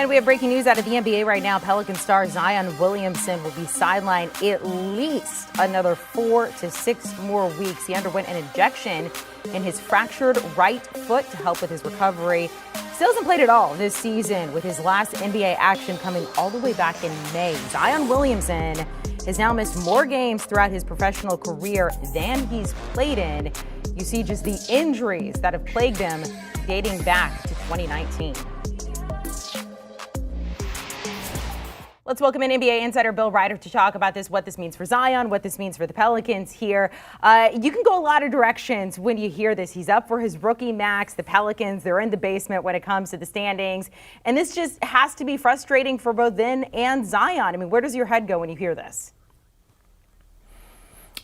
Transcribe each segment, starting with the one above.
And we have breaking news out of the NBA right now. Pelican star Zion Williamson will be sidelined at least another 4 to 6 more weeks. He underwent an injection in his fractured right foot to help with his recovery. Still hasn't played at all this season, with his last NBA action coming all the way back in May. Zion Williamson has now missed more games throughout his professional career than he's played in. You see just the injuries that have plagued him dating back to 2019. Let's welcome in NBA insider Bill Reiter to talk about this, what this means for Zion, what this means for the Pelicans here. You can go a lot of directions when you hear this. He's up for his rookie max. The Pelicans, they're in the basement when it comes to the standings. And this just has to be frustrating for both then and Zion. I mean, where does your head go when you hear this?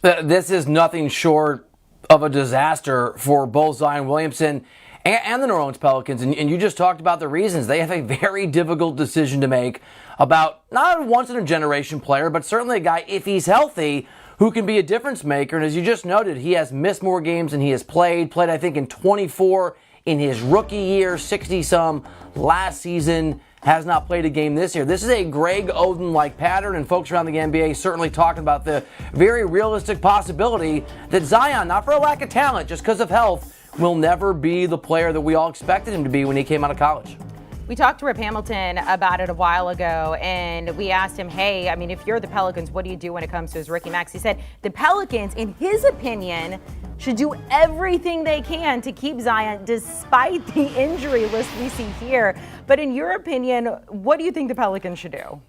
This is nothing short of a disaster for both Zion Williamson and the New Orleans Pelicans. And you just talked about the reasons. They have a very difficult decision to make about not a once-in-a-generation player, but certainly a guy, if he's healthy, who can be a difference maker. And as you just noted, he has missed more games than he has played. Played, I think, in 24 in his rookie year, 60-some last season. Has not played a game this year. This is a Greg Oden-like pattern, and folks around the NBA certainly talking about the very realistic possibility that Zion, not for a lack of talent, just because of health, will never be the player that we all expected him to be when he came out of college. We talked to Rip Hamilton about it a while ago, and we asked him, hey, I mean, if you're the Pelicans, what do you do when it comes to his rookie max? He said the Pelicans, in his opinion, should do everything they can to keep Zion despite the injury list we see here. But in your opinion, what do you think the Pelicans should do?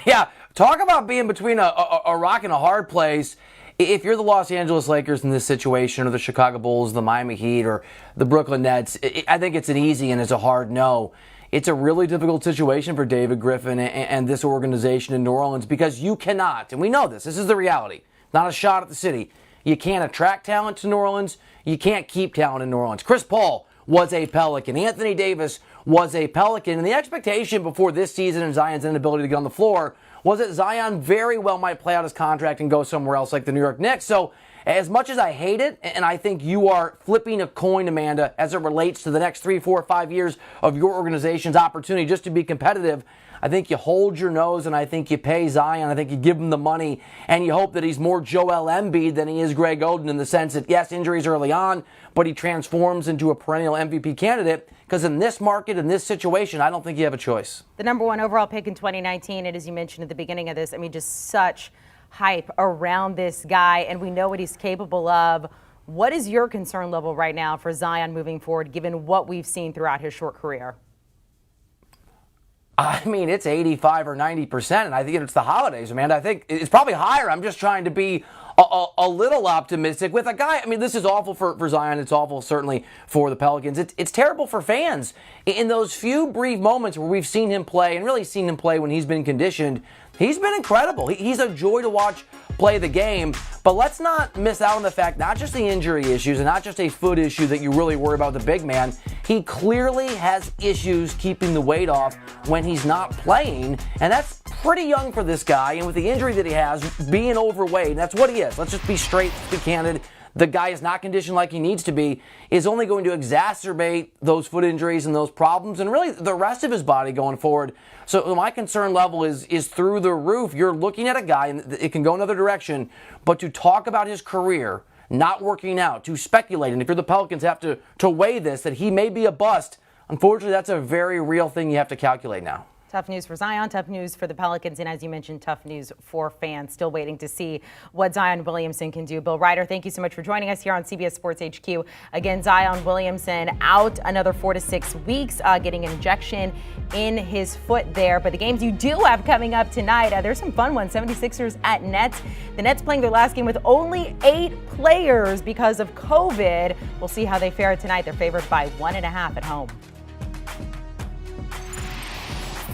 Yeah, talk about being between a rock and a hard place. If you're the Los Angeles Lakers in this situation, or the Chicago Bulls, the Miami Heat, or the Brooklyn Nets, I think it's an easy and it's a hard no. It's a really difficult situation for David Griffin and this organization in New Orleans, because you cannot, and we know this is the reality, not a shot at the city. You can't attract talent to New Orleans. You can't keep talent in New Orleans. Chris Paul was a Pelican. Anthony Davis was a Pelican. And the expectation before this season and Zion's inability to get on the floor was that Zion very well might play out his contract and go somewhere else like the New York Knicks. So as much as I hate it, and I think you are flipping a coin, Amanda, as it relates to the next 3, 4, 5 years of your organization's opportunity just to be competitive, I think you hold your nose and I think you pay Zion. I think you give him the money and you hope that he's more Joel Embiid than he is Greg Oden, in the sense that, yes, injuries early on, but he transforms into a perennial MVP candidate. Because in this market, in this situation, I don't think you have a choice. The number one overall pick in 2019, and as you mentioned at the beginning of this, I mean, just such hype around this guy, and we know what he's capable of. What is your concern level right now for Zion moving forward, given what we've seen throughout his short career? I mean, it's 85 or 90%, and I think it's the holidays, Amanda. I think it's probably higher. I'm just trying to be a little optimistic with a guy. I mean, this is awful for Zion. It's awful, certainly, for the Pelicans. It's terrible for fans. In those few brief moments where we've seen him play, and really seen him play when he's been conditioned, he's been incredible. He's a joy to watch play the game. But let's not miss out on the fact, not just the injury issues and not just a foot issue that you really worry about with the big man. He clearly has issues keeping the weight off when he's not playing, and that's pretty young for this guy. And with the injury that he has, being overweight, and that's what he is. Let's just be straight, be candid. The guy is not conditioned like he needs to be, is only going to exacerbate those foot injuries and those problems and really the rest of his body going forward. So my concern level is through the roof. You're looking at a guy, and it can go another direction, but to talk about his career not working out, to speculate, and if you're the Pelicans, have to weigh this, that he may be a bust, unfortunately, that's a very real thing you have to calculate now. Tough news for Zion, tough news for the Pelicans, and as you mentioned, tough news for fans. Still waiting to see what Zion Williamson can do. Bill Reiter, thank you so much for joining us here on CBS Sports HQ. Again, Zion Williamson out another 4 to 6 weeks, getting an injection in his foot there. But the games you do have coming up tonight, there's some fun ones. 76ers at Nets. The Nets playing their last game with only 8 players because of COVID. We'll see how they fare tonight. They're favored by 1.5 at home.